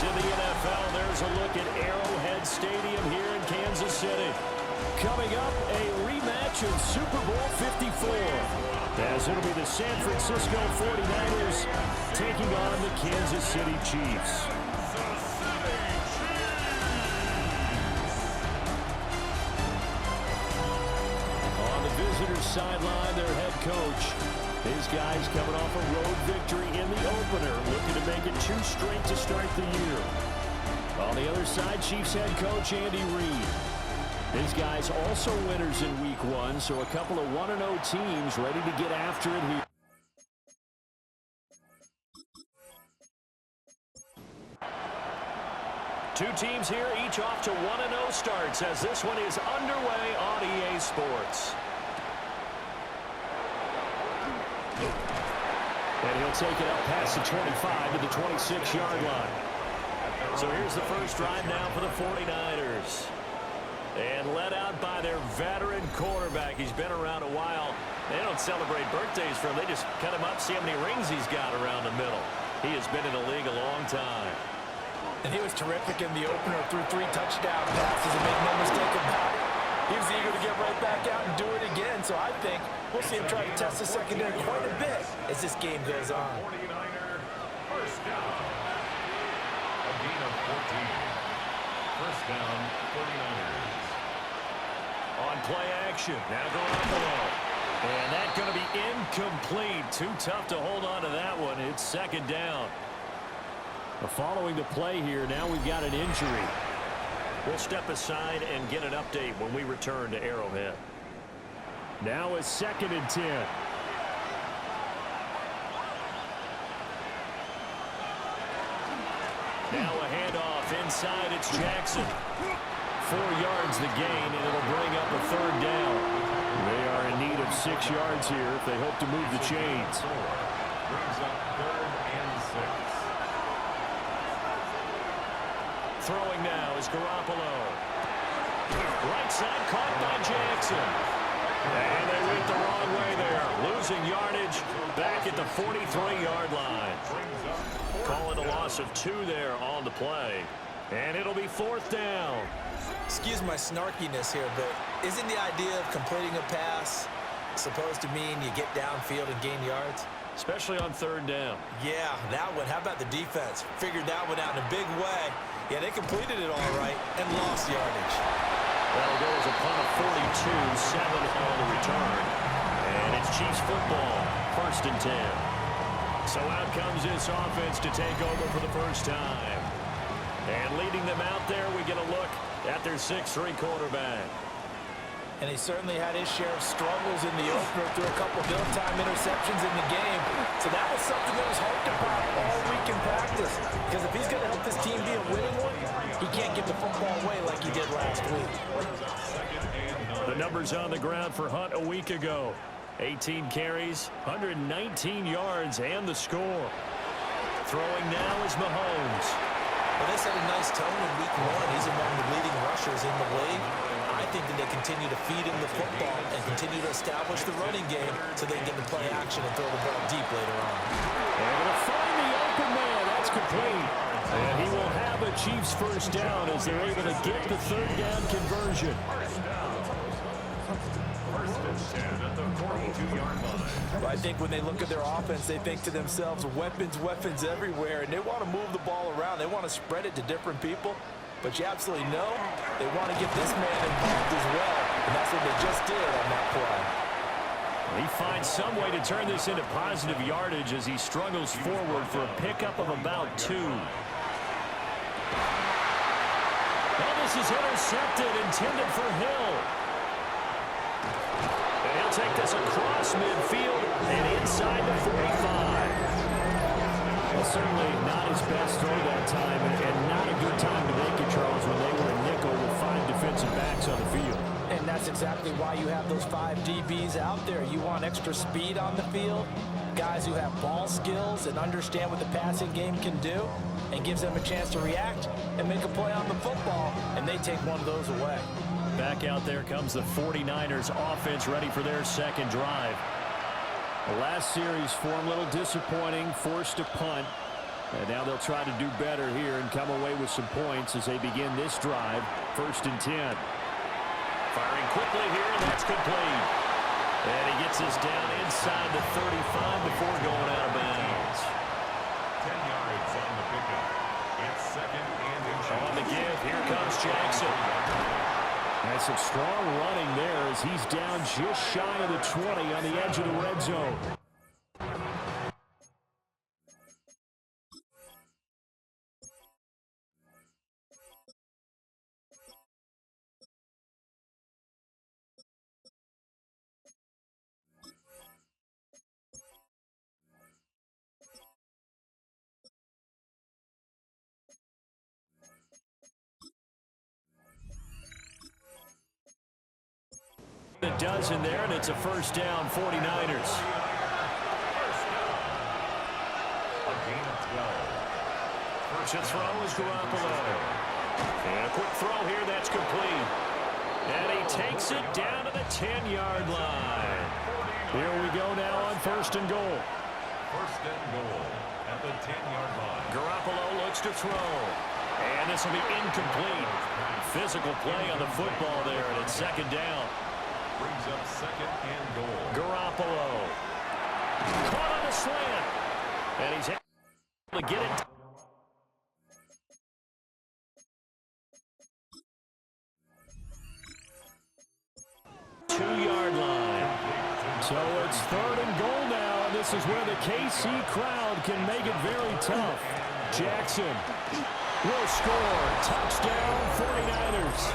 in the NFL, there's a look at Arrowhead Stadium here in Kansas City. Coming up, a rematch of Super Bowl 54, as it'll be the San Francisco 49ers taking on the Kansas City Chiefs. On the visitors' sideline, their head coach. His guys coming off a road victory in the opener, looking to make it 2 straight to start the year. On the other side, Chiefs head coach Andy Reid. His guys also winners in Week 1, so a couple of 1-0 teams ready to get after it here. Two teams here, each off to 1-0 starts as this one is underway on EA Sports. And he'll take it up past the 25 to the 26-yard line. So here's the first drive now for the 49ers. And led out by their veteran quarterback. He's been around a while. They don't celebrate birthdays for him. They just cut him up, see how many rings he's got around the middle. He has been in the league a long time. And he was terrific in the opener, threw 3 touchdown passes and made no mistake about it. He was eager to get right back out and do it again. So I think we'll see him try to test the secondary quite a bit as this game goes on. 49er first down. A gain of 14. First down, 49ers. On play action, now going up below. And that's going to be incomplete. Too tough to hold on to that one. It's second down. Following the play here, now we've got an injury. We'll step aside and get an update when we return to Arrowhead. Now a 2nd and 10. Now a handoff inside. It's Jackson. 4 yards the gain, and it'll bring up a 3rd down. They are in need of 6 yards here if they hope to move the chains. Brings up 3rd and 6. Throwing now is Garoppolo. Right side caught by Jackson. And they went the wrong way there. Losing yardage back at the 43-yard line. Calling a loss of 2 there on the play. And it'll be 4th down. Excuse my snarkiness here, but isn't the idea of completing a pass supposed to mean you get downfield and gain yards? Especially on 3rd down. Yeah, that one. How about the defense? Figured that one out in a big way. Yeah, they completed it all right and lost yardage. Well, there was a punt of 42, 7 on the return. And it's Chiefs football, 1st and 10. So out comes this offense to take over for the first time. And leading them out there, we get a look at their 6'3" quarterback. And he certainly had his share of struggles in the opener through a couple of time interceptions in the game. So that was something that was harped upon all week in practice. Because if he's going to help this team be a winning one, he can't give the football away like he did last week. The numbers on the ground for Hunt a week ago. 18 carries, 119 yards, and the score. Throwing now is Mahomes. Well, they set a nice tone in week 1. He's among the leading rushers in the league. I think that they continue to feed him the football and continue to establish the running game so they can get the play action and throw the ball deep later on. And to find the open man, that's complete. And he will have a Chiefs first down as they're able to get the 3rd down conversion. First and 10 at the 42-yard line. Well, I think when they look at their offense, they think to themselves, weapons, weapons everywhere, and they want to move the ball around. They want to spread it to different people. But you absolutely know they want to get this man involved as well, and that's what they just did on that play. He finds some way to turn this into positive yardage as he struggles forward for a pickup of about 2. Well, this is intercepted, intended for Hill. And he'll take this across midfield and inside the 45. Well, certainly not his best throw that time, and not a good time to make it, Charles, when they were a nickel with 5 defensive backs on the field. And that's exactly why you have those 5 DBs out there. You want extra speed on the field, guys who have ball skills and understand what the passing game can do, and gives them a chance to react and make a play on the football, and they take one of those away. Back out there comes the 49ers offense ready for their 2nd drive. The last series for them a little disappointing, forced to punt. And now they'll try to do better here and come away with some points as they begin this drive. 1st and 10. Firing quickly here, and that's complete. And he gets us down inside the 35 before going out of bounds. 10 yards on the pickup. It's 2nd and inches. On the give, here comes Jackson. That's some strong running there as he's down just shy of the 20 on the edge of the red zone. It does in there, and it's a 1st down, 49ers. First down. A gain of 12. First to throw is Garoppolo. And a quick throw here, that's complete. And he takes it down to the 10-yard line. Here we go now on 1st and goal. 1st and goal at the 10-yard line. Garoppolo looks to throw. And this will be incomplete. Physical play on the football there, and it's 2nd down. Brings up 2nd and goal. Garoppolo. Caught on the slant. And he's able to get it. Two-yard line. So it's 3rd and goal now, and this is where the KC crowd can make it very tough. Jackson will score. Touchdown, 49ers.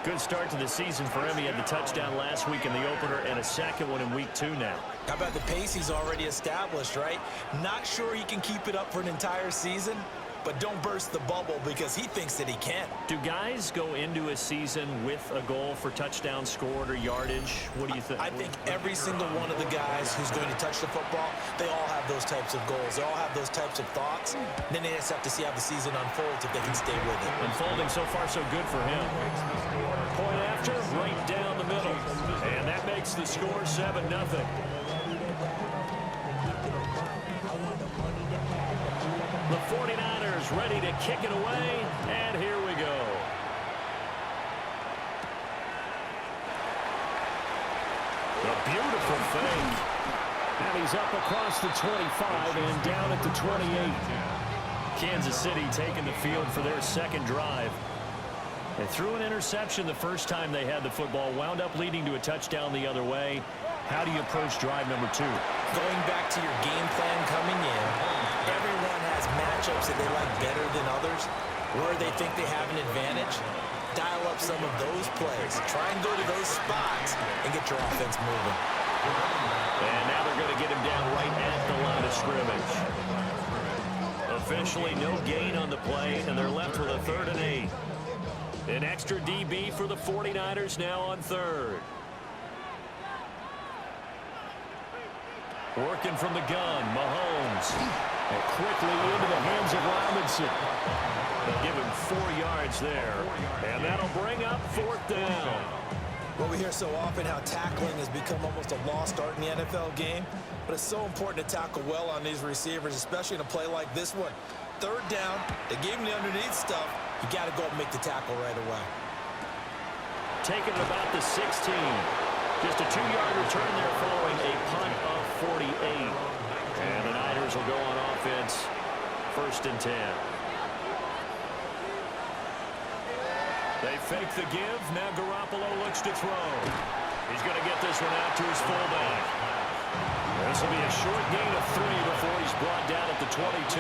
Good start to the season for him. He had the touchdown last week in the opener and a 2nd one in week 2 now. How about the pace he's already established, right? Not sure he can keep it up for an entire season, but don't burst the bubble because he thinks that he can. Do guys go into a season with a goal for touchdown scored or yardage? What do you think? I think every single one of the guys who's going to touch the football, they all have those types of goals. They all have those types of thoughts. Then they just have to see how the season unfolds if they can stay with it. Unfolding so far so good for him. Point after, right down the middle. And that makes the score 7-0. The 49ers ready to kick it away, and here we go. A beautiful fake. And he's up across the 25 and down at the 28. Kansas City taking the field for their 2nd drive. They threw an interception the first time they had the football, wound up leading to a touchdown the other way. How do you approach drive number 2? Going back to your game plan coming in, everyone has matchups that they like better than others, where they think they have an advantage. Dial up some of those plays. Try and go to those spots and get your offense moving. And now they're going to get him down right at the line of scrimmage. Officially no gain on the play, and they're left with a 3rd and 8. An extra DB for the 49ers now on 3rd. Working from the gun, Mahomes. And quickly into the hands of Robinson. They'll give him 4 yards there. And that'll bring up 4th down. Well, we hear so often how tackling has become almost a lost art in the NFL game. But it's so important to tackle well on these receivers, especially in a play like this one. 3rd down, they gave him the underneath stuff. You got to go and make the tackle right away. Taking it about the 16. Just a 2-yard return there following a punt of 48. And the Niners will go on offense. 1st and 10. They fake the give. Now Garoppolo looks to throw. He's going to get this one out to his fullback. This will be a short gain of 3 before he's brought down at the 22.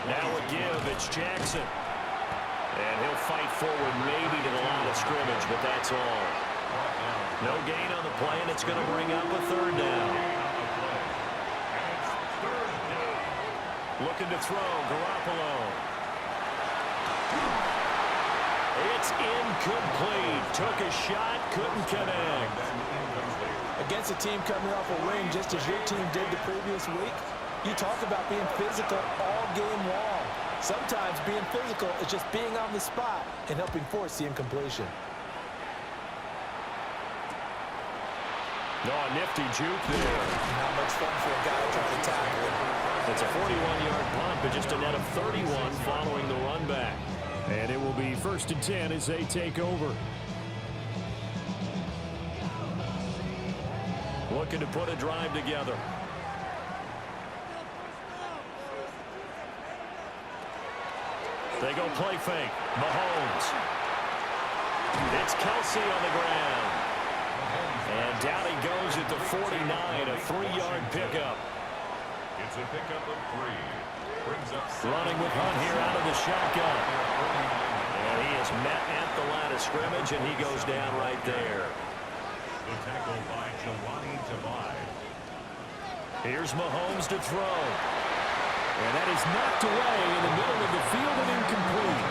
Now a give. It's Jackson. And he'll fight forward maybe to the line of scrimmage, but that's all. No gain on the play, and it's going to bring up a 3rd down. Looking to throw, Garoppolo. It's incomplete. Took a shot, couldn't connect. Against a team coming off a win, just as your team did the previous week, you talk about being physical all game long. Sometimes being physical is just being on the spot and helping force the incompletion. No, a nifty juke there. Not much fun for a guy trying to tackle it. It's a 41-yard punt, but just a net of 31 following the run back. And it will be 1st and 10 as they take over. Looking to put a drive together. They go play fake. Mahomes. It's Kelsey on the ground. And down he goes at the 49, a 3-yard pickup. It's a pickup of 3. Brings up Running with Hunt here out of the shotgun. And he is met at the line of scrimmage, and he goes down right there. the tackle by Jelani Tavai. Here's Mahomes to throw. And that is knocked away in the middle of the field and incomplete.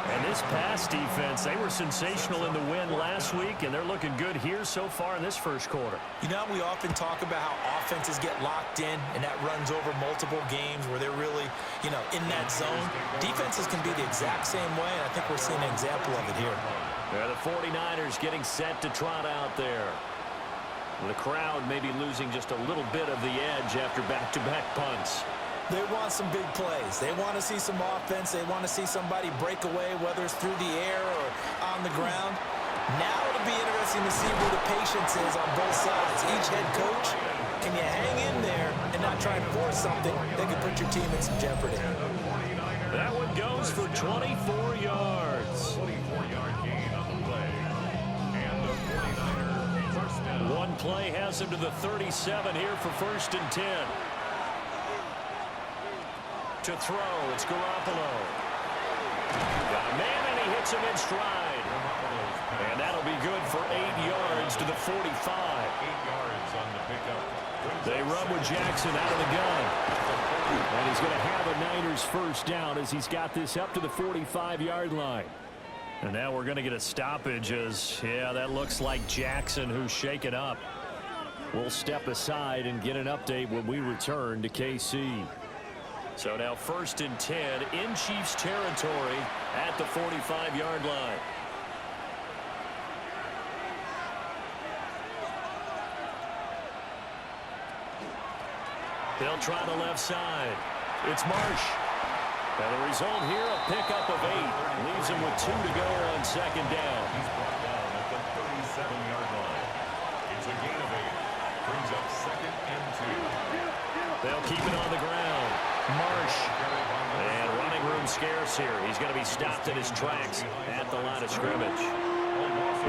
And this pass defense, they were sensational in the win last week, and they're looking good here so far in this first quarter. You know, we often talk about how offenses get locked in, and that runs over multiple games where they're really, in that zone. Defenses can be the exact same way, and I think we're seeing an example of it here. Yeah, the 49ers getting set to trot out there. The crowd maybe losing just a little bit of the edge after back-to-back punts. They want some big plays. They want to see some offense. They want to see somebody break away, whether it's through the air or on the ground. Now it'll be interesting to see where the patience is on both sides. Each head coach, can you hang in there and not try and force something that could put your team in some jeopardy? That one goes for 24 yards. 24-yard gain on the play. And the 49er first down. One play has him to the 37 here for 1st and 10. To throw, it's Garoppolo. Got a man, and he hits him in stride. And that'll be good for 8 yards to the 45. 8 yards on the pickup. They run with Jackson out of the gun. And he's going to have a Niners first down as he's got this up to the 45-yard line. And now we're going to get a stoppage as, that looks like Jackson who's shaken up. We'll step aside and get an update when we return to KC. So now 1st and 10 in Chiefs territory at the 45-yard line. They'll try the left side. It's Marsh. And the result here, a pickup of 8. Leaves him with 2 to go on 2nd down. He's brought down at the 37-yard line. It's a gain of 8. Brings up 2nd and 2. They'll keep it on the ground. Marsh. And running room scarce here. He's going to be stopped in his tracks at the line of scrimmage.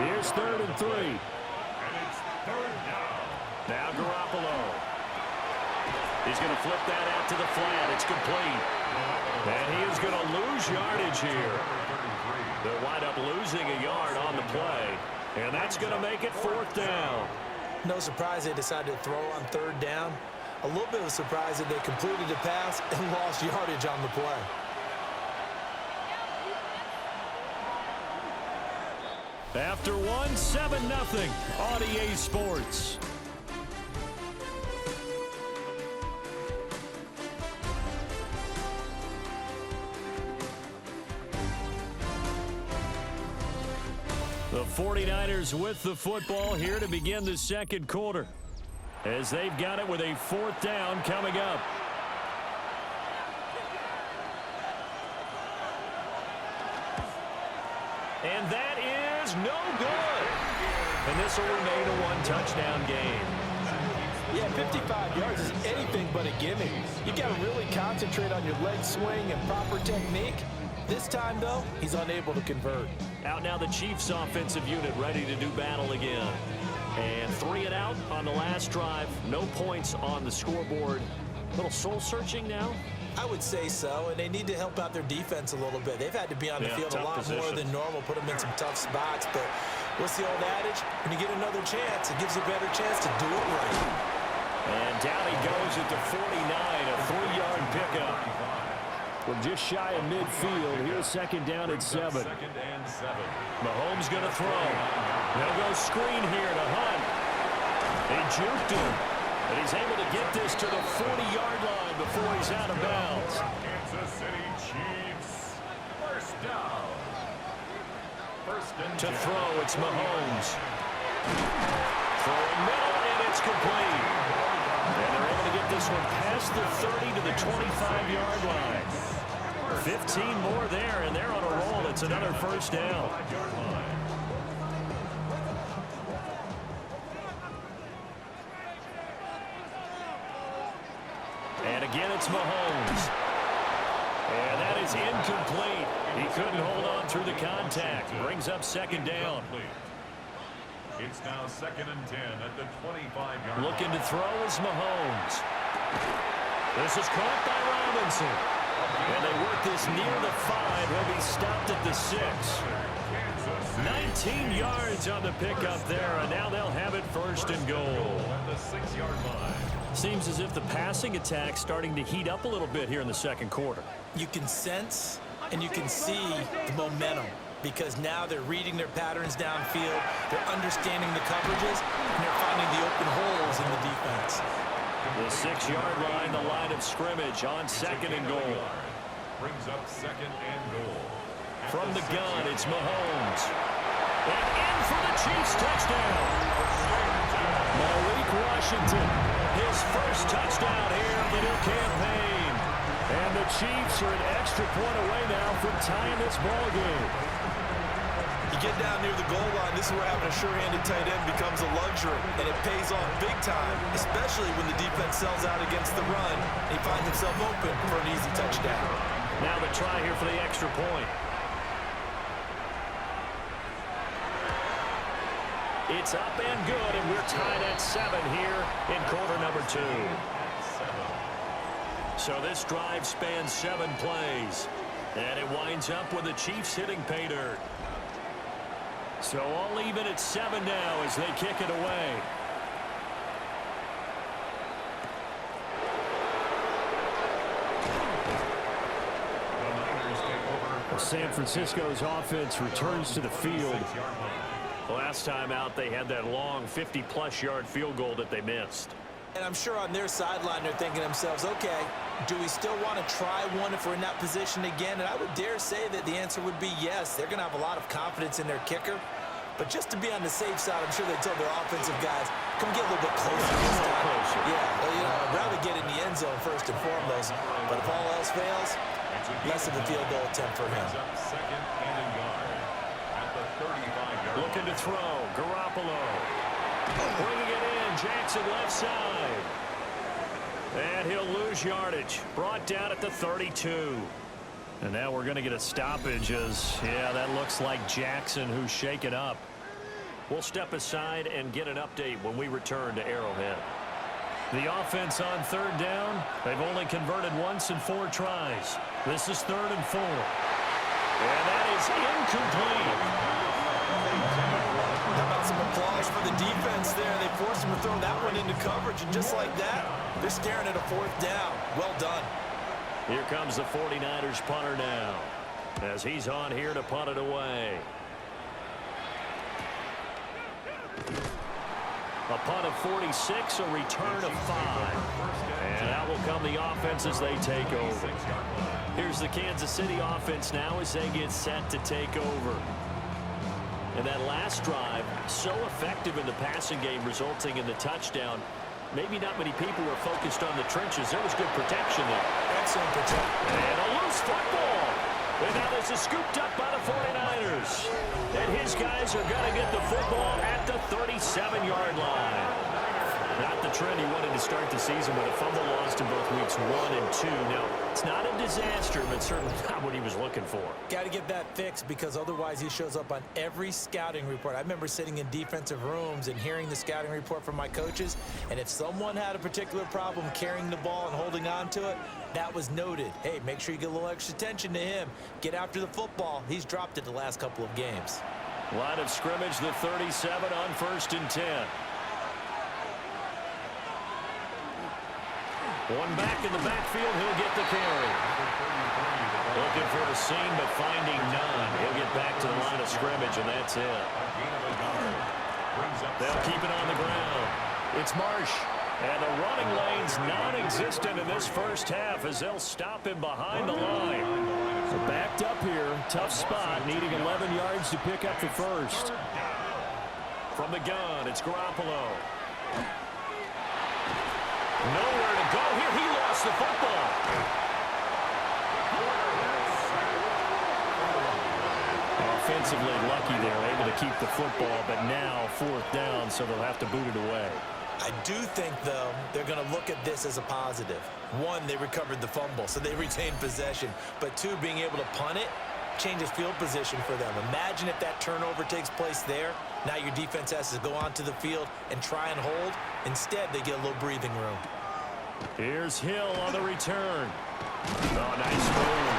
Here's 3rd and 3. And it's 3rd down. Now Garoppolo. He's going to flip that out to the flat. It's complete. And he is going to lose yardage here. They'll wind up losing a yard on the play. And that's going to make it 4th down. No surprise they decided to throw on 3rd down. A little bit of a surprise that they completed the pass and lost yardage on the play. After one, 7-0 on EA Sports. The 49ers with the football here to begin the 2nd quarter, as they've got it with a 4th down coming up. And that is no good. And this will remain a 1-touchdown game. Yeah, 55 yards is anything but a gimme. You got to really concentrate on your leg swing and proper technique. This time, though, he's unable to convert. Out now the Chiefs offensive unit ready to do battle again. And 3 and out on the last drive. No points on the scoreboard. A little soul-searching now? I would say so, and they need to help out their defense a little bit. They've had to be on the field a lot more than normal, put them in some tough spots. But what's the old adage? When you get another chance, it gives you a better chance to do it right. And down he goes at the 49, a 3-yard pickup. We're just shy of midfield. Here's 2nd down at 7. 2nd and 7. Mahomes going to throw. They'll go screen here to Hunt. They juked him. And he's able to get this to the 40-yard line before he's out of bounds. Kansas City Chiefs. First down. 1st and 10. To throw, it's Mahomes. Throwing middle, and it's complete. And they're able to get this one past the 30 to the 25-yard line. 15 more there, and they're on a roll. It's another first down. And again, it's Mahomes. And that is incomplete. He couldn't hold on through the contact. Brings up second down. It's now 2nd and 10 at the 25-yard line. Looking to throw is Mahomes. This is caught by Robinson. And they work this near the 5. He'll be stopped at the 6. 19 yards on the pickup there, and now they'll have it first and goal. At the 6-yard line. Seems as if the passing attack's starting to heat up a little bit here in the second quarter. You can sense and you can see the momentum because now they're reading their patterns downfield, they're understanding the coverages, and they're finding the open holes in the defense. The 6-yard line, the line of scrimmage on second and goal. Brings up 2nd and goal. From the gun, it's Mahomes. And in for the Chiefs touchdown. Malik Washington, his first touchdown here of the new campaign. And the Chiefs are an extra point away now from tying this ball game. You get down near the goal line, this is where having a sure-handed tight end becomes a luxury, and it pays off big time, especially when the defense sells out against the run, and he finds himself open for an easy touchdown. Now the try here for the extra point. It's up and good, and we're tied at 7 here in quarter number 2. So this drive spans 7 plays, and it winds up with the Chiefs hitting pay dirt. So all even at 7 now as they kick it away. San Francisco's offense returns to the field. Last time out, they had that long 50-plus yard field goal that they missed. And I'm sure on their sideline they're thinking to themselves, okay, do we still want to try one if we're in that position again? And I would dare say that the answer would be yes. They're going to have a lot of confidence in their kicker. But just to be on the safe side, I'm sure they told their offensive guys, come get a little bit closer this time. Yeah, well, you know, I'd rather get in the end zone first and foremost. But if all else fails, less of a field goal attempt for him. Looking to throw, Garoppolo. Bringing it in, Jackson left side. And he'll lose yardage. Brought down at the 32. And now we're going to get a stoppage as, yeah, that looks like Jackson who's shaken up. We'll step aside and get an update when we return to Arrowhead. The offense on 3rd down, they've only converted once in 4 tries. This is 3rd and 4. And that is incomplete. How about some applause for the defense there? They forced him to throw that one into coverage, and just like that, they're staring at a 4th down. Well done. Here comes the 49ers punter now as he's on here to punt it away. A punt of 46, a return of 5. And out will come the offense as they take over. Here's the Kansas City offense now as they get set to take over. And that last drive, so effective in the passing game, resulting in the touchdown. Maybe not many people were focused on the trenches. There was good protection there. Excellent protection. And a loose football. And now this is scooped up by the 49ers. And his guys are going to get the football at the 37-yard line. Not the trend he wanted to start the season with a fumble lost in both weeks 1 and 2. Now, it's not a disaster, but certainly not what he was looking for. Got to get that fixed because otherwise he shows up on every scouting report. I remember sitting in defensive rooms and hearing the scouting report from my coaches, and if someone had a particular problem carrying the ball and holding on to it, that was noted. Hey, make sure you get a little extra attention to him. Get after the football. He's dropped it the last couple of games. Line of scrimmage, the 37 on 1st and 10. One back in the backfield, he'll get the carry. Looking for the seam, but finding none. He'll get back to the line of scrimmage, and that's it. They'll keep it on the ground. It's Marsh. And the running lane's non-existent in this first half as they'll stop him behind the line. So backed up here, tough spot, needing 11 yards to pick up the first. From the gun, it's Garoppolo. Nowhere to go here. He lost the football. Offensively lucky they're able to keep the football, but now 4th down, so they'll have to boot it away. I do think, though, they're going to look at this as a positive. 1, they recovered the fumble, so they retained possession. But 2, being able to punt it changes field position for them. Imagine if that turnover takes place there. Now your defense has to go onto the field and try and hold. Instead, they get a little breathing room. Here's Hill on the return. Oh, nice move.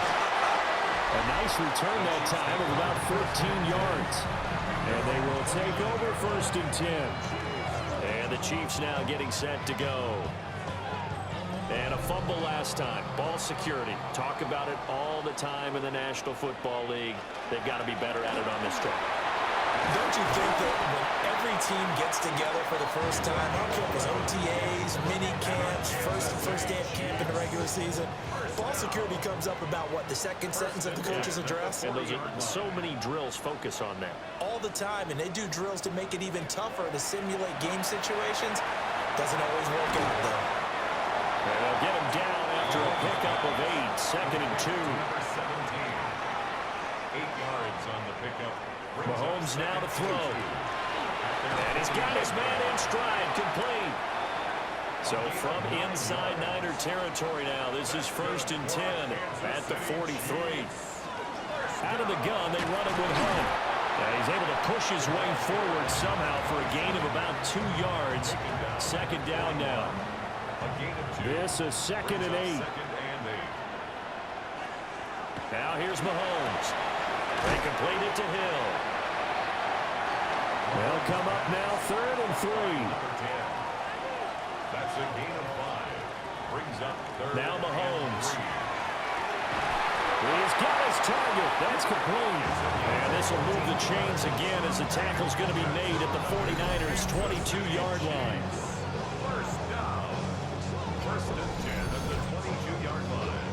A nice return that time of about 14 yards. And they will take over 1st and 10. And the Chiefs now getting set to go. And a fumble last time. Ball security. Talk about it all the time in the National Football League. They've got to be better at it on this drive. Don't you think that when every team gets together for the first time, I don't care if it's OTAs, mini camps, first day of camp in the regular season, ball security comes up about, what, the second sentence of the coach's address? And those are so many drills focus on that. All the time, and they do drills to make it even tougher to simulate game situations. Doesn't always work out, though. And they'll get him down after a pickup of 8, 2nd and 2. Number 17. 8 yards on the pickup. Mahomes now to throw. And he's got his man in stride, complete. So from inside Niner territory now, this is 1st and 10 at the 43. Out of the gun, they run it with Hunt. He's able to push his way forward somehow for a gain of about 2 yards. 2nd down now. This is 2nd and 8. Now here's Mahomes. They complete it to Hill. They'll come up now 3rd and 3. That's a gain of 5. Brings up 3rd. Now Mahomes. He's got his target. That's complete. And this will move the chains again as the tackle's going to be made at the 49ers' 22-yard line. First down. 1st and 10 at the 22-yard line.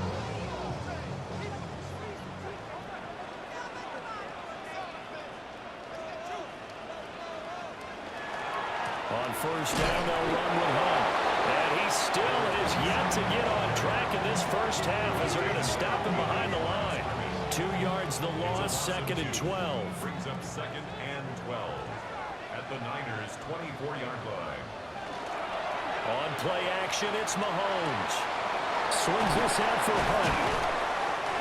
On 1st down, they'll run with Hunt. And he still has yet to get on track in this first half as they're going to stop him behind the line. 2 yards the loss, 2nd and 12. Brings up 2nd and 12 at the Niners' 24-yard line. On play action, it's Mahomes. Swings this out for Hunt.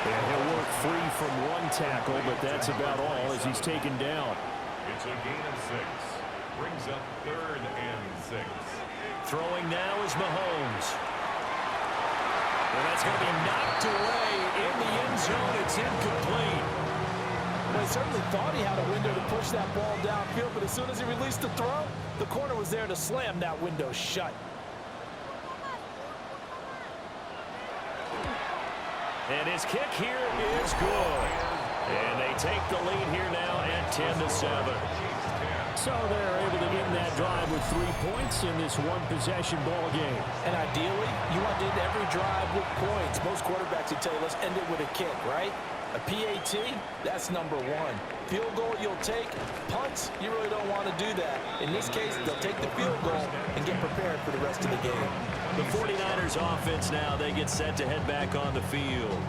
And he'll work free from 1 tackle, but that's about all as he's taken down. It's a gain of 6. Brings up 3rd and 6. Throwing now is Mahomes. And that's going to be knocked away in the end zone. It's incomplete. Well, he certainly thought he had a window to push that ball downfield, but as soon as he released the throw, the corner was there to slam that window shut. And his kick here is good. And they take the lead here now at 10-7. So they're able to end that drive with 3 points in this one-possession ball game. And ideally, you want to end every drive with points. Most quarterbacks would tell you, let's end it with a kick, right? A PAT, that's number 1. Field goal you'll take. Punts, you really don't want to do that. In this case, they'll take the field goal and get prepared for the rest of the game. The 49ers offense now, they get set to head back on the field.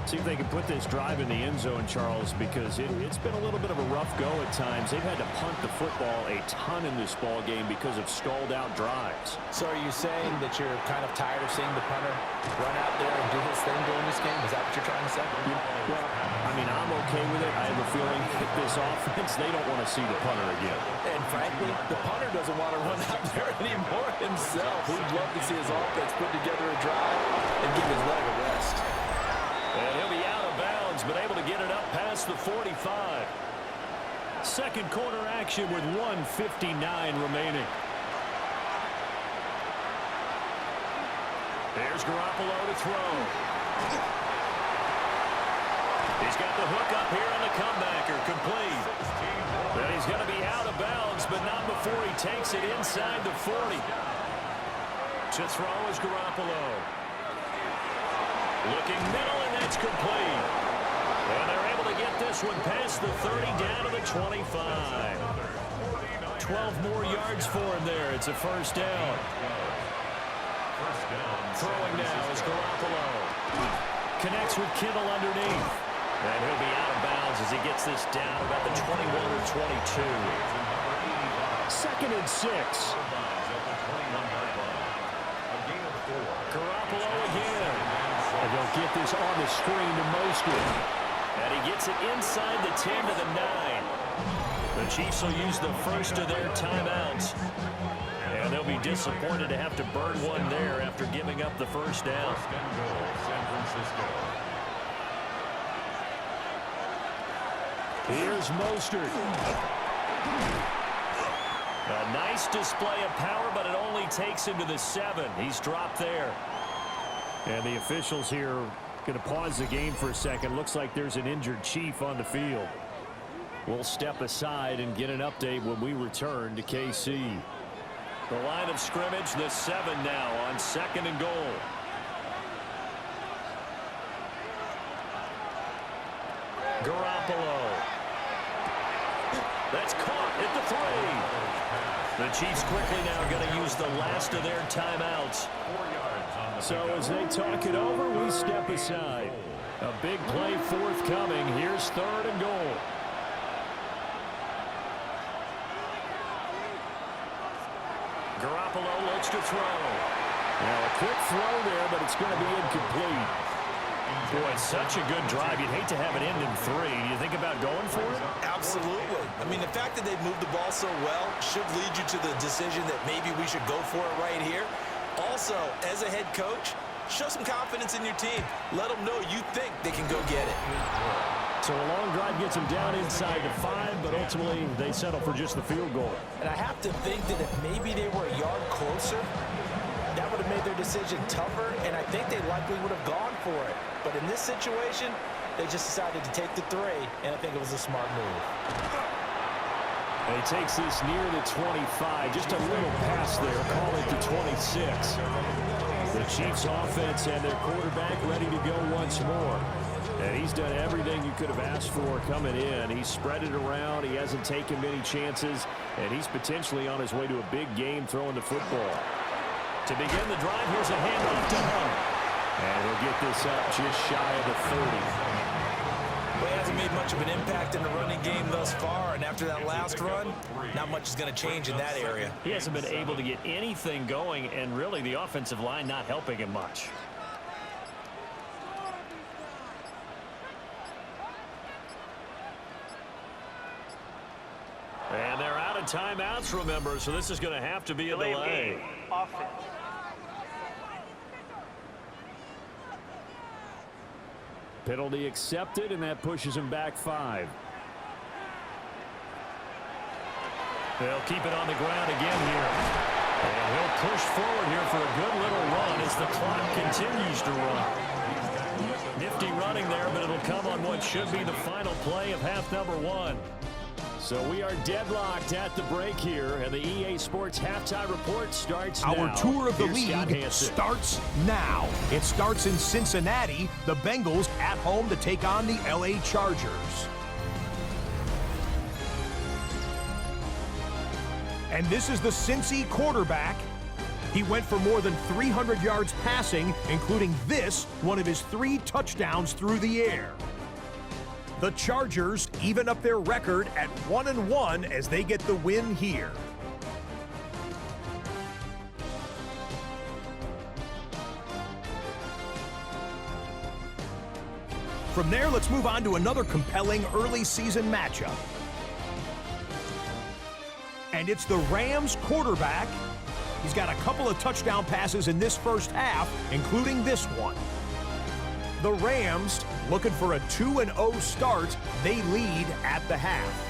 See if they can put this drive in the end zone, Charles, because it's been a little bit of a rough go at times. They've had to punt the football a ton in this ball game because of stalled-out drives. So are you saying that you're kind of tired of seeing the punter run out there and do his thing during this game? Is that what you're trying to say? Well, I mean, I'm okay with it. I have a feeling that this offense, they don't want to see the punter again. And frankly, the punter doesn't want to run out there anymore himself. He'd love to see his offense put together a drive and give his leg a rest. And he'll be out of bounds, but able to get it up past the 45. Second quarter action with 1:59 remaining. There's Garoppolo to throw. He's got the hook up here on the comebacker, complete. But he's going to be out of bounds, but not before he takes it inside the 40. To throw is Garoppolo. Looking middle, and that's complete. And they're able to get this one past the 30 down to the 25. 12 more yards for him there. It's a first down. First down. Throwing now is Garoppolo. Connects with Kittle underneath. And he'll be out of bounds as he gets this down about the 21 or 22. Second and 6. Garoppolo again. And they'll get this on the screen to Mostert. And he gets it inside the 10 to the 9. The Chiefs will use the first of their timeouts. And they'll be disappointed to have to burn one there after giving up the first down. First and goal, San Francisco. Here's Mostert. A nice display of power, but it only takes him to the 7. He's dropped there. And the officials here going to pause the game for a second. Looks like there's an injured Chief on the field. We'll step aside and get an update when we return to KC. The line of scrimmage, the 7 now on second and goal. Garoppolo. That's caught at the 3. The Chiefs quickly now going to use the last of their timeouts. 4 yards on the So pickup. as they talk it over, we step aside. A big play forthcoming. Here's third and goal. Garoppolo looks to throw. Now a quick throw there, but it's going to be incomplete. Boy, such a good drive. You'd hate to have it end in 3. Do you think about going for it? Absolutely. I mean, the fact that they've moved the ball so well should lead you to the decision that maybe we should go for it right here. Also, as a head coach, show some confidence in your team. Let them know you think they can go get it. So a long drive gets them down inside to 5, but ultimately they settle for just the field goal. And I have to think that if maybe they were a yard closer, that would have made their decision tougher, and I think they likely would have gone for it. But in this situation, they just decided to take the 3, and I think it was a smart move. And he takes this near the 25. Just a little pass there. Call it the 26. The Chiefs offense and their quarterback ready to go once more. And he's done everything you could have asked for coming in. He's spread it around. He hasn't taken many chances. And he's potentially on his way to a big game throwing the football. To begin the drive, here's a handoff to Hunt. And he'll get this up just shy of the 30. Well, he hasn't made much of an impact in the running game thus far, and after that last run, not much is going to change in that area. He hasn't been able to get anything going, and really the offensive line not helping him much. And they're out of timeouts, remember, so this is going to have to be a delay. Offense. Penalty accepted, and that pushes him back 5. They'll keep it on the ground again here. And he'll push forward here for a good little run as the clock continues to run. Nifty running there, but it'll come on what should be the final play of half number 1. So we are deadlocked at the break here, and the EA Sports Halftime Report starts now. Our tour of the Here's Scott league Hansen. starts now. It starts in Cincinnati. The Bengals at home to take on the LA Chargers. And this is the Cincy quarterback. He went for more than 300 yards passing, including this, one of his 3 touchdowns through the air. The Chargers even up their record at 1-1 as they get the win here. From there, let's move on to another compelling early season matchup. And it's the Rams quarterback. He's got a couple of touchdown passes in this first half, including this one. The Rams looking for a 2-0 start. They lead at the half.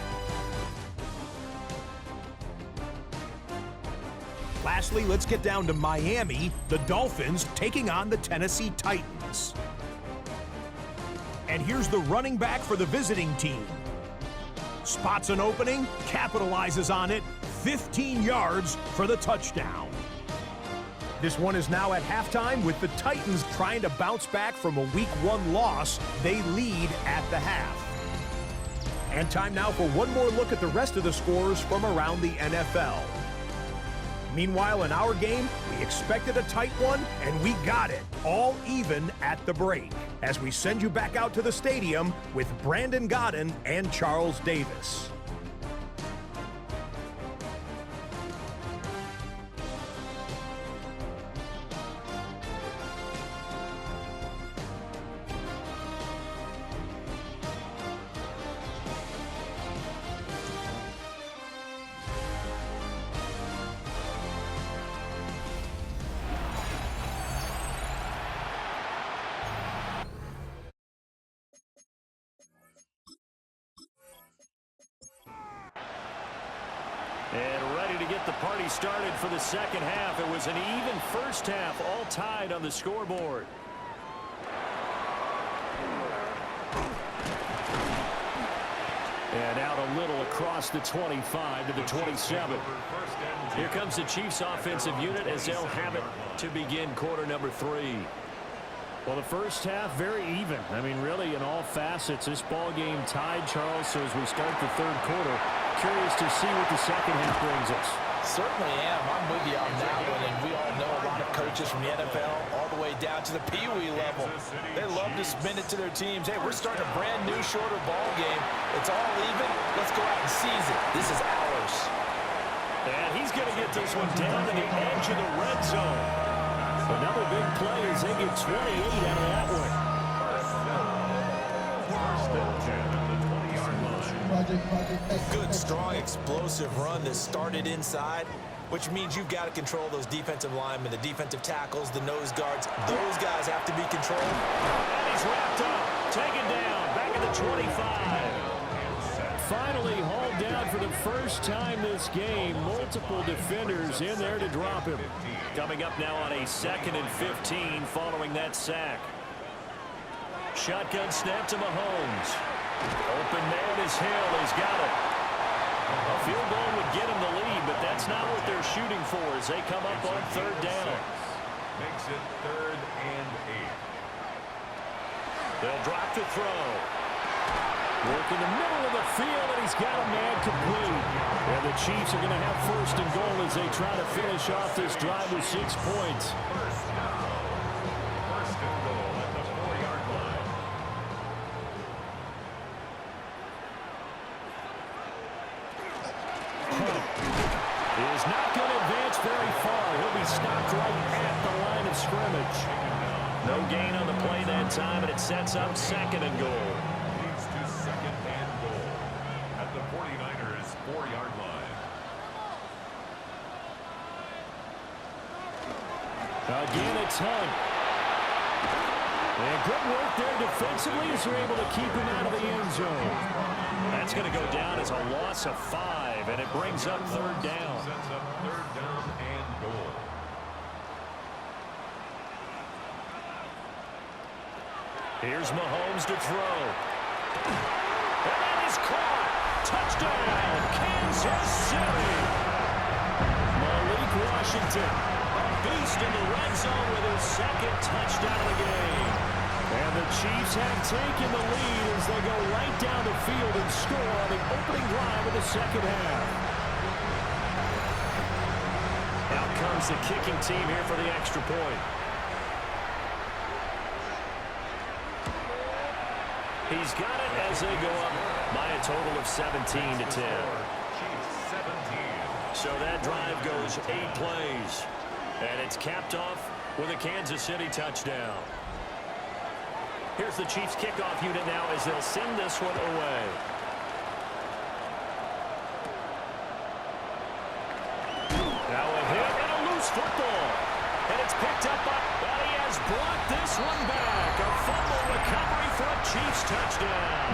Lastly, let's get down to Miami. The Dolphins taking on the Tennessee Titans. And here's the running back for the visiting team. Spots an opening, capitalizes on it, 15 yards for the touchdown. This one is now at halftime with the Titans trying to bounce back from a Week 1 loss. They lead at the half. And time now for one more look at the rest of the scores from around the NFL. Meanwhile, in our game, we expected a tight one, and we got it, all even at the break. As we send you back out to the stadium with Brandon Godden and Charles Davis. And ready to get the party started for the second half. It was an even first half, all tied on the scoreboard. And out a little across the 25 to the 27. Here comes the Chiefs offensive unit as they'll have it to begin quarter number 3. Well, the first half, very even. I mean, really, in all facets, this ball game tied, Charles. So as we start the third quarter, curious to see what the second half brings us. Certainly am. I'm with you on that one. And we all know a lot of coaches from the NFL all the way down to the Pee Wee level. They love to spin it to their teams. Hey, we're starting a brand new, shorter ball game. It's all even. Let's go out and seize it. This is ours. And he's going to get this one down to the edge of the red zone. Another big play as they get 28 out of that one. Good, strong, explosive run that started inside, which means you've got to control those defensive linemen, the defensive tackles, the nose guards. Those guys have to be controlled. And he's wrapped up, taken down, back at the 25. Finally hauled down for the first time this game. Multiple defenders in there to drop him. Coming up now on a 2nd and 15 following that sack. Shotgun snap to Mahomes. Open man is Hill. He's got it. A field goal would get him the lead, but that's not what they're shooting for as they come up on 3rd down. Makes it 3rd and 8. They'll drop to throw. Work in the middle of the field, and he's got a man complete. And the Chiefs are going to have 1st and goal as they try to finish off this drive with 6 points. 1st and goal at the 4-yard line. Is not going to advance very far. He'll be stopped right at the line of scrimmage. No gain on the play that time, and it sets up 2nd and goal. Leads to 2nd and goal at the 49ers 4-yard line. Again, it's Hunt. And good work there defensively as they're able to keep him out of the end zone. That's going to go down as a loss of 5, and it brings up 3rd down. Sets up 3rd down and goal. Here's Mahomes to throw. And that is caught. Touchdown, Kansas City. Malik Washington, a beast in the red zone with his 2nd touchdown of the game. And the Chiefs have taken the lead as they go right down the field and score on the opening drive of the second half. Out comes the kicking team here for the extra point. He's got it as they go up by a total of 17 to 10. Chiefs 17. So that drive goes 8 plays. And it's capped off with a Kansas City touchdown. Here's the Chiefs kickoff unit now as they'll send this one away. Now a hit and a loose football. And it's picked up by, but he has brought this one back. A fumble recovery for a Chiefs touchdown.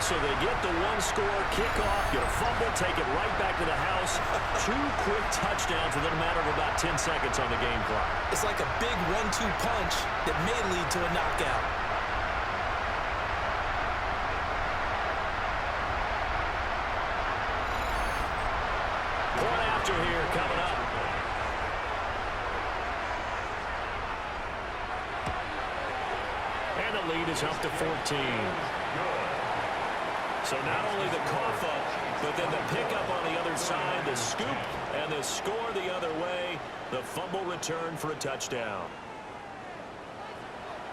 So they get the 1-score kickoff, get a fumble, take it right back to the house. 2 quick touchdowns within a matter of about 10 seconds on the game clock. It's like a big 1-2 punch that may lead to a knockout. Point after here coming up. And the lead is up to 14. So not only the cough up, But then the pickup on the other side, the scoop, and the score the other way. The fumble return for a touchdown.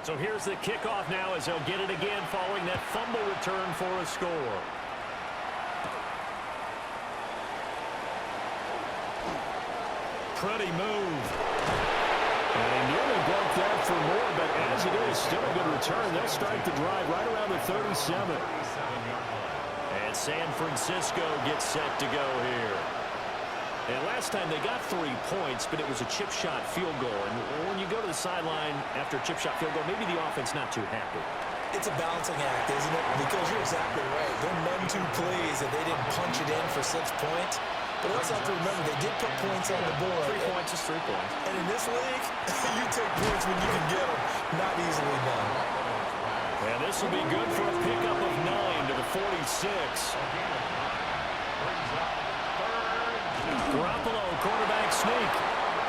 So here's the kickoff now as they'll get it again following that fumble return for a score. Pretty move. And he nearly broke that for more, but as it is, still a good return. They'll start the drive right around the 37. And San Francisco gets set to go here. And last time they got 3 points, but it was a chip shot field goal. And when you go to the sideline after a chip shot field goal, maybe the offense not too happy. It's a balancing act, isn't it? Because you're exactly right. They're none too pleased that they didn't punch it in for 6 points. But you also have to remember, they did put points on the board. 3 points is 3 points. And in this league, you take points when you can get them. Not easily done. And this will be good for a pickup of 9 to the 46. Garoppolo, quarterback sneak.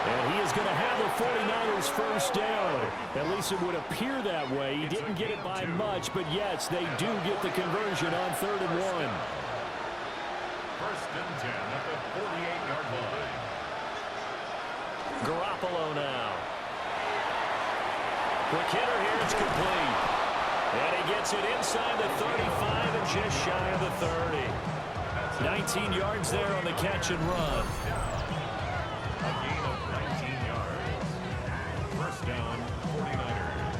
And he is going to have the 49ers first down. At least it would appear that way. He didn't get it by much, but yes, they do get the conversion on 3rd and 1. First and 10 at the 48-yard line. Garoppolo now. Quick hitter here, it's complete. And he gets it inside the 35 and just shy of the 30. 19 yards there on the catch and run. A gain of 19 yards. First down, 49ers.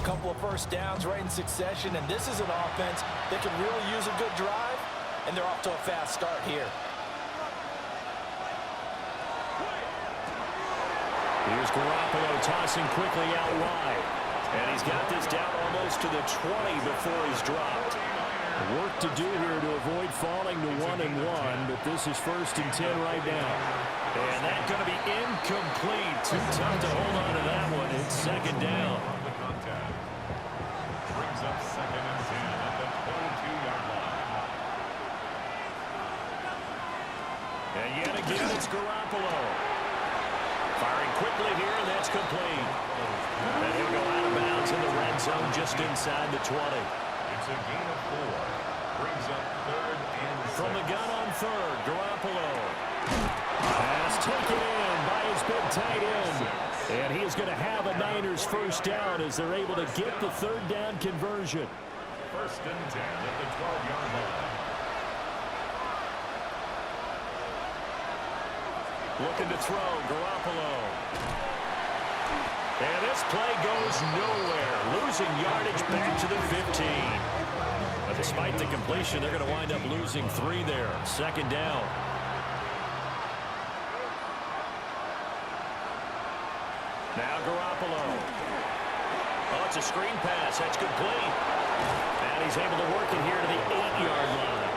Couple of first downs right in succession, and this is an offense that can really use a good drive, and they're off to a fast start here. Here's Garoppolo tossing quickly out wide. And he's got this down almost to the 20 before he's dropped. Work to do here to avoid falling to 1 and 1, but this is 1st and 10 right now. And that's going to be incomplete. Too tough to hold on to that one. It's 2nd down. The contact brings up 2nd and 10 at the 22-yard line. And yet again, it's Garoppolo. Firing quickly here, and that's complete. And he'll go out of bounds in the red zone just inside the 20. It's a gain of 4. Brings up 3rd and 6. From the gun on 3rd, Garoppolo. Pass taken in by his big tight end. And he is going to have a Niners first down as they're able to get the 3rd down conversion. First and 10 at the 12-yard line. Looking to throw, Garoppolo. And this play goes nowhere. Losing yardage back to the 15. But despite the completion, they're going to wind up losing 3 there. 2nd down. Now Garoppolo. Oh, it's a screen pass. That's complete. And he's able to work it here to the 8-yard line.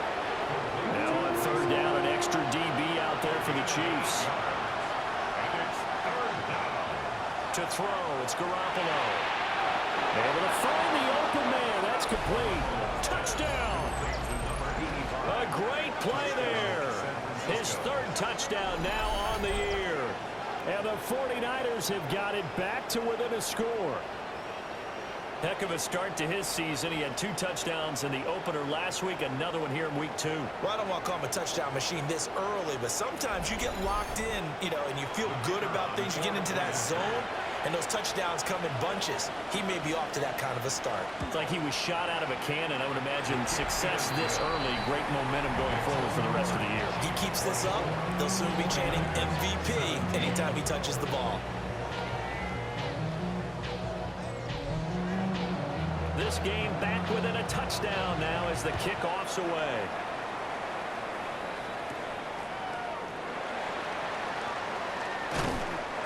Now on 3rd down, an extra DB out there for the Chiefs. And it's 3rd down. To throw, it's Garoppolo. Able to find the open man. That's complete. Touchdown. A great play there. His 3rd touchdown now on the year. And the 49ers have got it back to within a score. Heck of a start to his season. He had 2 touchdowns in the opener last week, another one here in week 2. Well, I don't want to call him a touchdown machine this early, but sometimes you get locked in, and you feel good about things. You get into that zone, and those touchdowns come in bunches. He may be off to that kind of a start. It's like he was shot out of a cannon. I would imagine success this early, great momentum going forward for the rest of the year. He keeps this up, they'll soon be chanting MVP anytime he touches the ball. This game back within a touchdown now as the kickoff's away.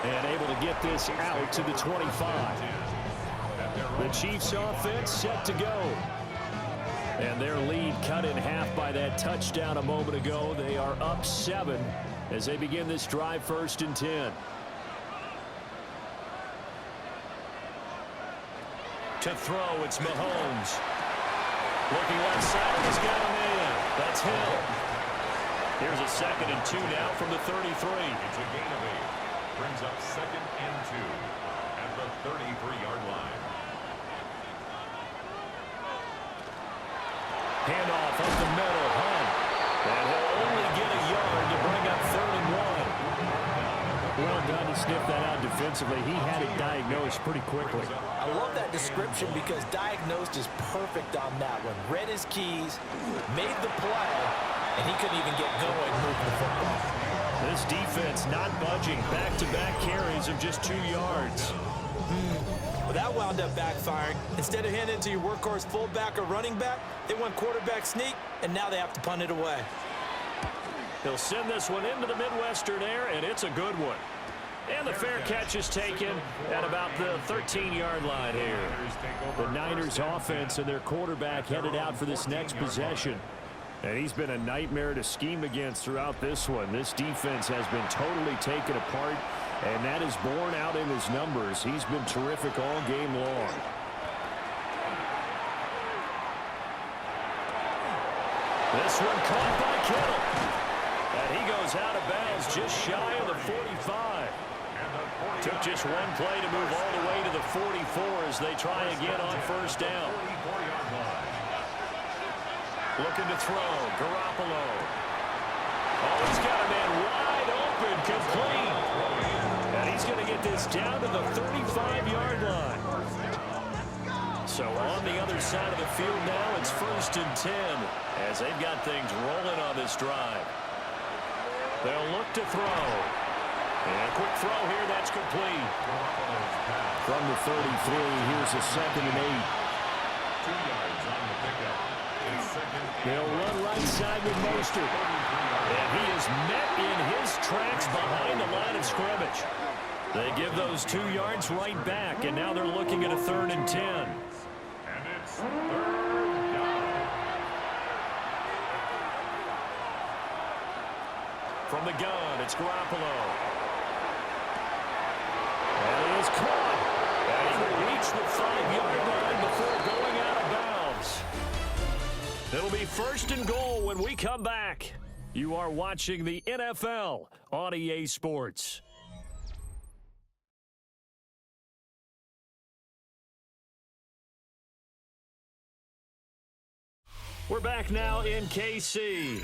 And able to get this out to the 25. The Chiefs offense set to go. And their lead cut in half by that touchdown a moment ago. They are up 7 as they begin this drive 1st and 10. To throw, it's Mahomes. Looking left side, he's got a man. That's Hill. Here's a 2nd and 2 now from the 33. It's a gain of 8. Brings up 2nd and 2 at the 33-yard line. Handoff up the middle. Hunt. And he'll only get a yard to bring up 3rd and 1. Well done to sniff that out defensively. He had it diagnosed pretty quickly. I love that description because diagnosed is perfect on that one. Read his keys, made the play, and he couldn't even get going moving the football. This defense not budging. Back-to-back carries of just 2 yards. Well, that wound up backfiring. Instead of handing it to your workhorse fullback or running back, they went quarterback sneak, and now they have to punt it away. He'll send this one into the Midwestern air, and it's a good one. And the fair catch is taken at about the 13-yard line here. The Niners offense and their quarterback headed out for this next possession. And he's been a nightmare to scheme against throughout this one. This defense has been totally taken apart, and that is borne out in his numbers. He's been terrific all game long. This one caught by Kittle. And he goes out of bounds just shy of the 45. Took just one play to move all the way to the 44 as they try again on 1st down. Looking to throw. Garoppolo. Oh, he's got a man wide open, complete. And he's going to get this down to the 35-yard line. So on the other side of the field now, it's 1st and 10 as they've got things rolling on this drive. They'll look to throw. And a quick throw here, that's complete. From the 33, here's a 2nd and 8. 2 yards on the pickup. They'll run right side with Mostert. And he is met in his tracks behind the line of scrimmage. They give those 2 yards right back, and now they're looking at a 3rd and 10. And it's 3rd down. From the gun, it's Garoppolo. And it is caught. And he will reach the 5-yard line before going out of bounds. It'll be 1st and goal when we come back. You are watching the NFL on EA Sports. We're back now in KC.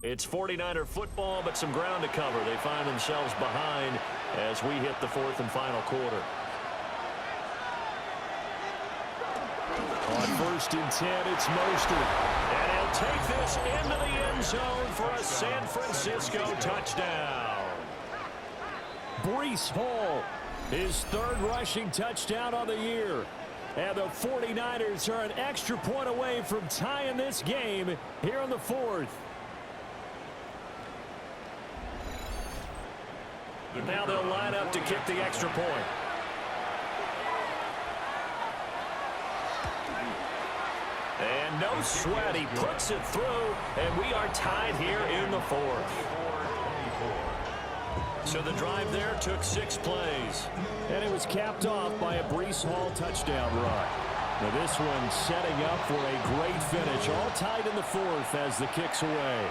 It's 49er football, but some ground to cover. They find themselves behind as we hit the 4th and final quarter. On 1st and 10, it's Mostert. And he'll take this into the end zone for a San Francisco touchdown. Breece Hall, his 3rd rushing touchdown on the year. And the 49ers are an extra point away from tying this game here in the 4th. Now they'll line up to kick the extra point. And no sweat, he puts it through, and we are tied here in the 4th. So the drive there took 6 plays. And it was capped off by a Breece Hall touchdown run. Now this one setting up for a great finish, all tied in the 4th as the kick's away.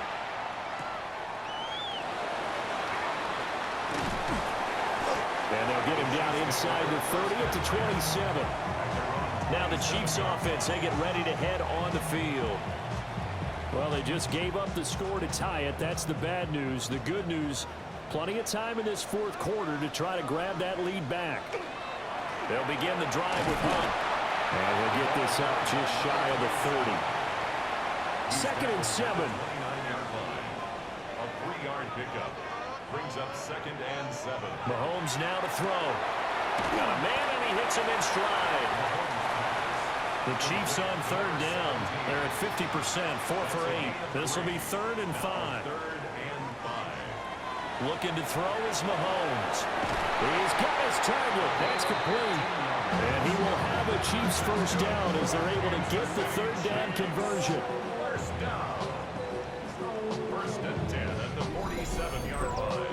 And they'll get him down inside the 30 to 27. Now the Chiefs offense, they get ready to head on the field. Well, they just gave up the score to tie it. That's the bad news. The good news, plenty of time in this 4th quarter to try to grab that lead back. They'll begin the drive with Hunt. And they'll get this up just shy of the 30. 2nd and 7. A 3-yard pickup. Brings up 2nd and 7. Mahomes now to throw. Got a man, and he hits him in stride. The Chiefs on 3rd down. They're at 50%, 4 for 8. This will be 3rd and 5. Looking to throw is Mahomes. He's got his target. That's complete. And he will have a Chiefs 1st down as they're able to get the 3rd down conversion. 1st down. 1st and 10 at the 47-yard line.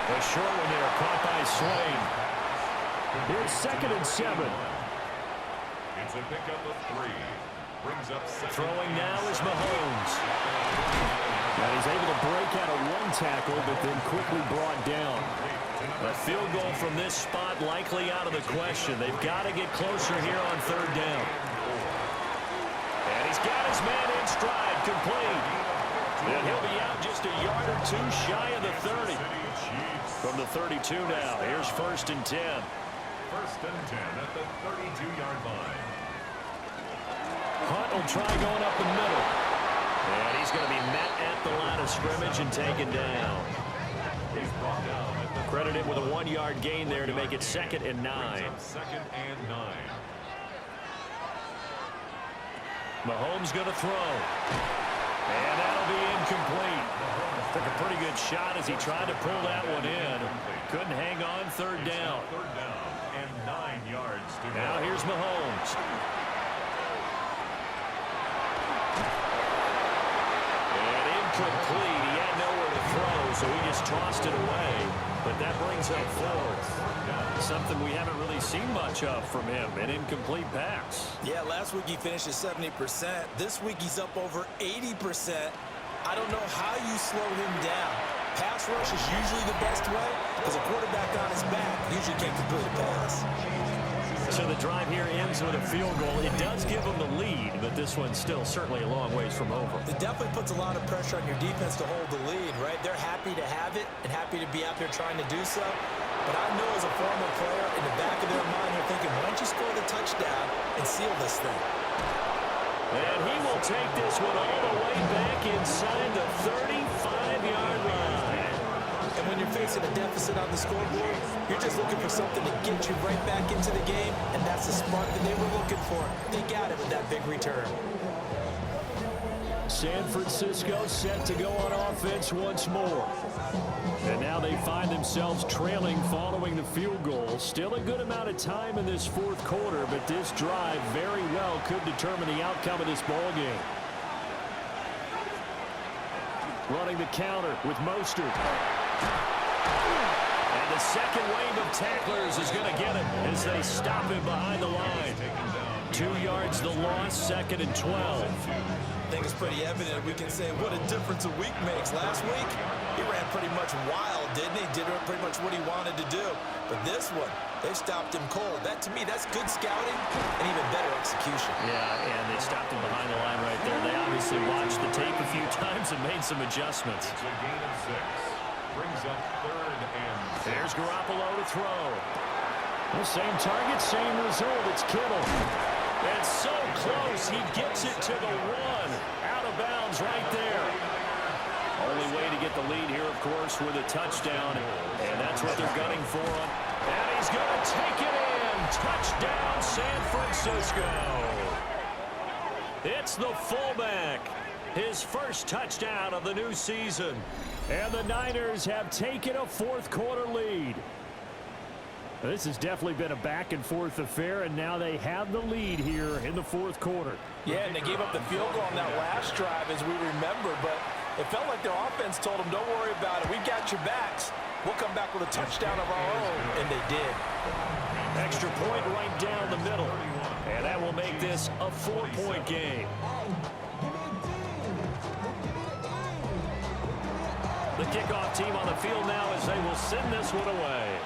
A short one there, caught by Swain. Here's 2nd and 7. It's a pickup of 3. Brings up second. Throwing now is Mahomes. And he's able to break out of one tackle, but then quickly brought down. A field goal from this spot likely out of the question. They've got to get closer here on 3rd down. And he's got his man in stride, complete. And he'll be out just a yard or 2 shy of the 30. From the 32 now, here's 1st and 10. 1st and 10 at the 32-yard line. Hunt will try going up the middle. And he's going to be met at the line of scrimmage and taken down. He's brought down at the Credited with a 1-yard gain there to make it 2nd and 9. 2nd and 9. Mahomes going to throw. And that'll be incomplete. Took a pretty good shot as he tried to pull that one in. Couldn't hang on 3rd down. 3rd down and 9 yards to go. Now here's Mahomes. And incomplete. He had nowhere to throw, so he just tossed it away. But that brings up 4th. Something we haven't really seen much of from him, an incomplete pass. Yeah, last week he finished at 70%. This week he's up over 80%. I don't know how you slow him down. Pass rush is usually the best way because a quarterback on his back usually can't complete a pass. So the drive here ends with a field goal. It does give them the lead, but this one's still certainly a long ways from over. It definitely puts a lot of pressure on your defense to hold the lead, right? They're happy to have it and happy to be out there trying to do so. But I know as a former player, in the back of their mind, they're thinking, why don't you score the touchdown and seal this thing? And he will take this one all the way back inside the 35-yard line. And when you're facing a deficit on the scoreboard, you're just looking for something to get you right back into the game, and that's the spark that they were looking for. They got it with that big return. San Francisco set to go on offense once more. And now they find themselves trailing following the field goal. Still a good amount of time in this 4th quarter, but this drive very well could determine the outcome of this ball game. Running the counter with Mostert. And the second wave of tacklers is going to get him as they stop him behind the line. 2 yards the loss, 2nd and 12. I think it's pretty evident we can say what a difference a week makes. Last week, he ran pretty much wild, didn't he? Did pretty much what he wanted to do. But this one, they stopped him cold. That, to me, that's good scouting and even better execution. Yeah, and they stopped him behind the line right there. They obviously watched the tape a few times and made some adjustments. It's a gain of 6. Brings up 3rd and 6. There's Garoppolo to throw. The same target, same result. It's Kittle. And so close, he gets it to the 1. Out of bounds right there. Only way to get the lead here, of course, with a touchdown. And that's what they're gunning for. And he's going to take it in. Touchdown, San Francisco. It's the fullback. His first touchdown of the new season. And the Niners have taken a 4th quarter lead. This has definitely been a back-and-forth affair, and now they have the lead here in the 4th quarter. Yeah, and they gave up the field goal on that last drive, as we remember, but it felt like their offense told them, don't worry about it. We got your backs. We'll come back with a touchdown of our own, and they did. Extra point right down the middle, and that will make this a 4-point game. The kickoff team on the field now as they will send this one away.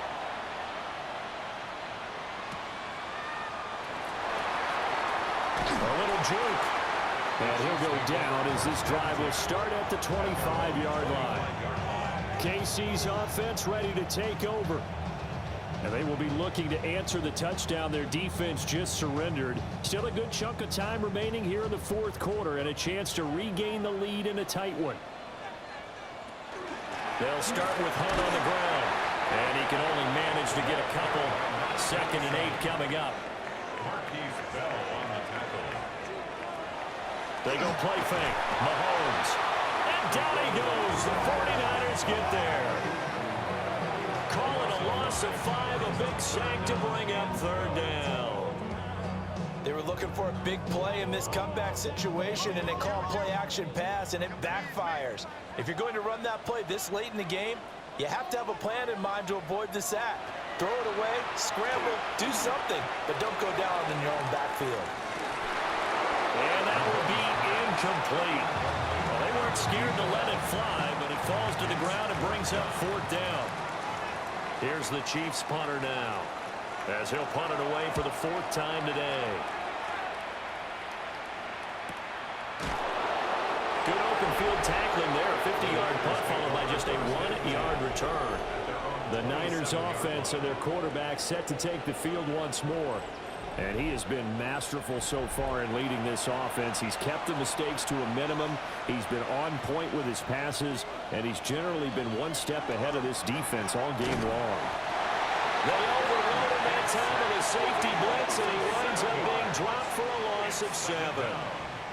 A little juke. And he'll go down as this drive will start at the 25-yard line. KC's offense ready to take over. And they will be looking to answer the touchdown their defense just surrendered. Still a good chunk of time remaining here in the 4th quarter and a chance to regain the lead in a tight one. They'll start with Hunt on the ground. And he can only manage to get a couple. 2nd and 8 coming up. Marquise Bell on the tackle. They go play fake. Mahomes. And down he goes. The 49ers get there. Call it a loss of 5. A big sack to bring up 3rd down. They were looking for a big play in this comeback situation, and they call play-action pass, and it backfires. If you're going to run that play this late in the game, you have to have a plan in mind to avoid the sack. Throw it away, scramble, do something, but don't go down in your own backfield. And that will be incomplete. Well, they weren't scared to let it fly, but it falls to the ground and brings up 4th down. Here's the Chiefs punter now, as he'll punt it away for the 4th time today. Good open field tackling there. 50-yard punt followed by just a 1-yard return. The Niners offense and their quarterback set to take the field once more. And he has been masterful so far in leading this offense. He's kept the mistakes to a minimum. He's been on point with his passes. And he's generally been one step ahead of this defense all game long. They overload him that time with a safety blitz, and he winds up being dropped for a loss of 7.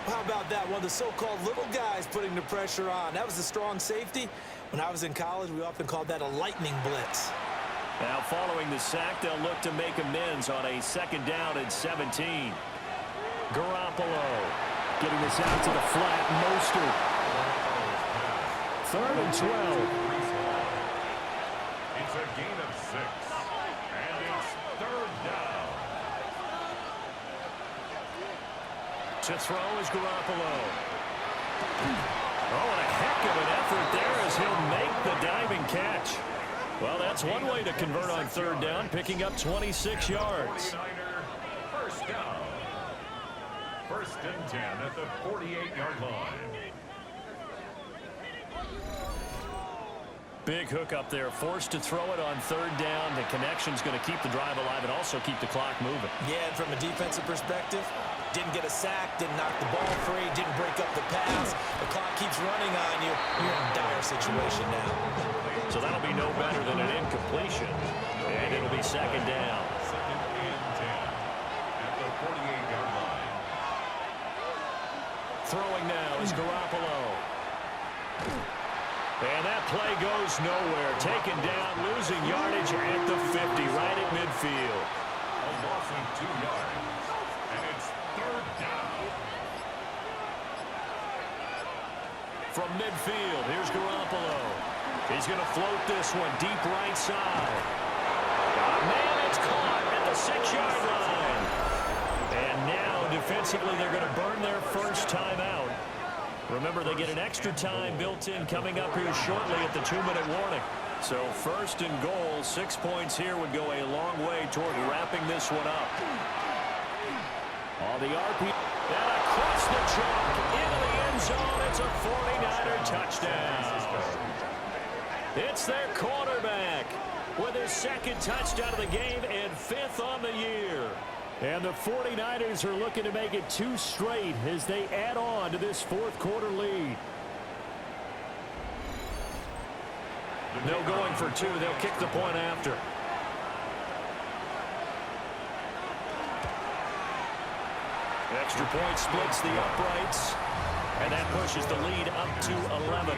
How about that? One of the so-called little guys putting the pressure on. That was a strong safety. When I was in college, we often called that a lightning blitz. Now following the sack, they'll look to make amends on a 2nd down and 17. Garoppolo getting this out to the flat. Mostert. 3rd and 12. It's a gain of 6. And it's 3rd down. To throw is Garoppolo. Oh, and a heck of an effort there as he'll make the diving catch. Well, that's one way to convert on 3rd down, picking up 26 yards. 1st down. 1st and 10 at the 48-yard line. Big hook up there, forced to throw it on 3rd down. The connection's going to keep the drive alive and also keep the clock moving. Yeah, and from a defensive perspective, didn't get a sack, didn't knock the ball free, didn't break up the pass. The clock keeps running on you. You're in a dire situation now. So that'll be no better than an incompletion. And it'll be 2nd down. 2nd and 10 at the 48-yard line. Throwing now is Garoppolo. And that play goes nowhere. Taken down, losing yardage at the 50, right at midfield. A loss of 2 yards. And it's 3rd down. From midfield, here's Garoppolo. He's going to float this one deep right side. Man, it's caught at the 6-yard line. And now, defensively, they're going to burn their first timeout. Remember, they get an extra time built in coming up here shortly at the 2-minute warning. So 1st and goal, 6 points here would go a long way toward wrapping this one up. On the RP, and across the chalk, into the end zone, it's a 49er touchdown. It's their quarterback with his 2nd touchdown of the game and 5th on the year. And the 49ers are looking to make it 2 straight as they add on to this 4th quarter lead. No going for 2. They'll kick the point after. Extra point splits the uprights. And that pushes the lead up to 11.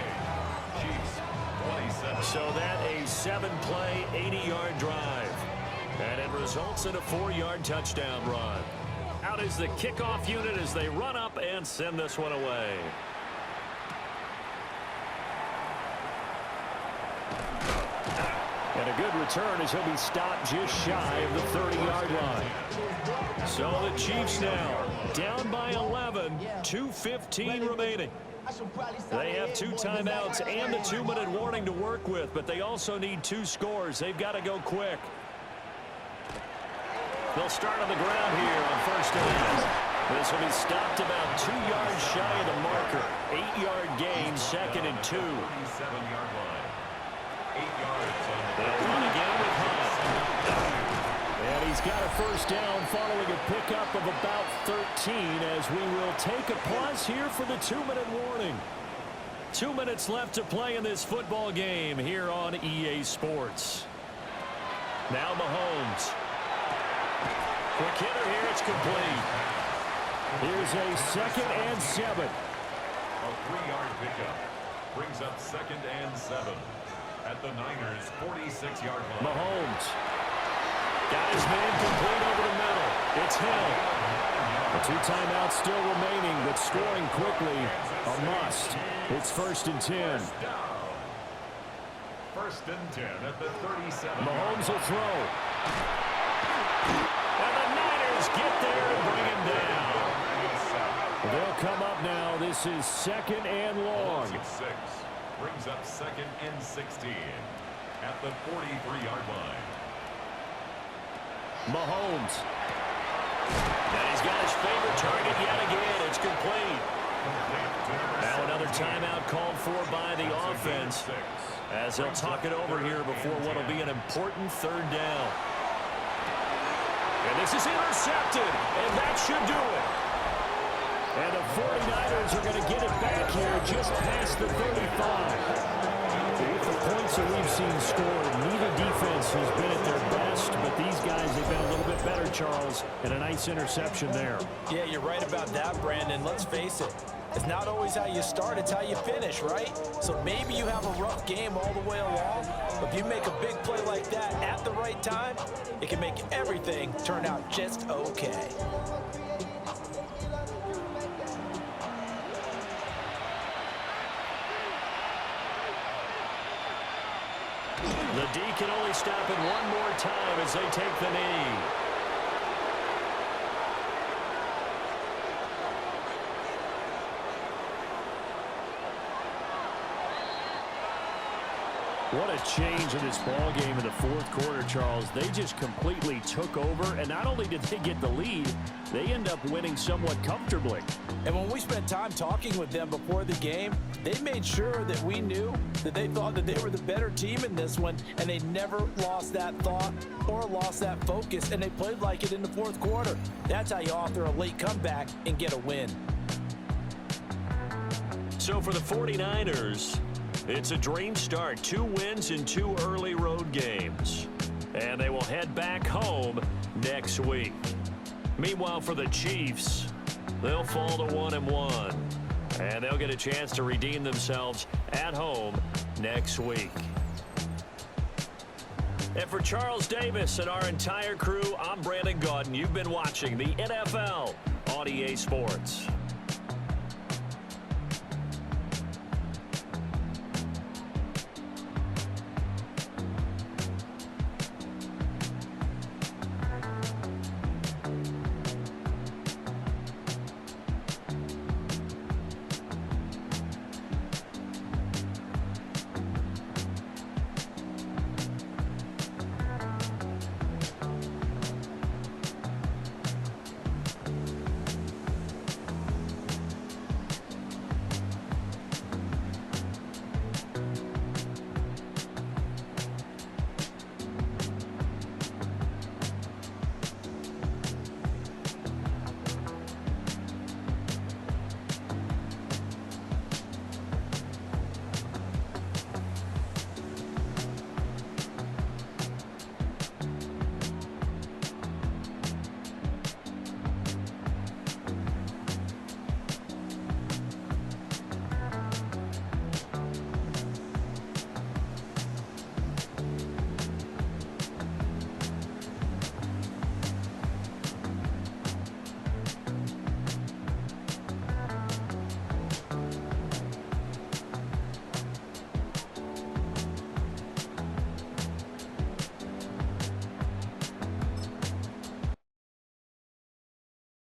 So that a 7-play, 80-yard drive. And it results in a 4-yard touchdown run. Out is the kickoff unit as they run up and send this one away. And a good return as he'll be stopped just shy of the 30-yard line. So the Chiefs now down by 11, 2:15 remaining. They have 2 timeouts and the 2-minute warning to work with, but they also need 2 scores. They've got to go quick. They'll start on the ground here on 1st down. This will be stopped about 2 yards shy of the marker. 8-yard gain, 2nd and 2. 7-yard line. 8 yards on the They'll run again with Hunt. And he's got a 1st down following a pickup of about 13 as we will take a pause here for the 2-minute warning. 2 minutes left to play in this football game here on EA Sports. Now Mahomes. Quick hitter here, it's complete. Here's a 2nd and 7. A 3-yard pickup brings up 2nd and 7 at the Niners' 46-yard line. Mahomes got his man complete over the middle. It's Hill. The 2 timeouts still remaining, but scoring quickly a must. It's 1st and 10. First and 10 at the 37. Mahomes will throw. And the Niners get there and bring him down. They'll come up now. This is second and long. 6 brings up second and 16 at the 43-yard line. Mahomes. And he's got his favorite target yet again. It's complete. Now another timeout called for by the offense as they'll talk it over here before what will be an important third down. And this is intercepted, and that should do it. And the 49ers are going to get it back here just past the 35. With the points that we've seen scored, neither defense has been at their best, but these guys have been a little bit better, Charles, and a nice interception there. Yeah, you're right about that, Brandon. Let's face it. It's not always how you start, it's how you finish, right? So maybe you have a rough game all the way along, but if you make a big play like that at the right time, it can make everything turn out just okay. The D can only stop it one more time as they take the knee. What a change in this ball game in the fourth quarter, Charles. They just completely took over, and not only did they get the lead, they end up winning somewhat comfortably. And when we spent time talking with them before the game, they made sure that we knew that they thought that they were the better team in this one, and they never lost that thought or lost that focus, and they played like it in the fourth quarter. That's how you author a late comeback and get a win. So for the 49ers, it's a dream start. 2 wins in 2 early road games. And they will head back home next week. Meanwhile, for the Chiefs, they'll fall to 1-1. And they'll get a chance to redeem themselves at home next week. And for Charles Davis and our entire crew, I'm Brandon Gaudin. You've been watching the NFL on EA Sports.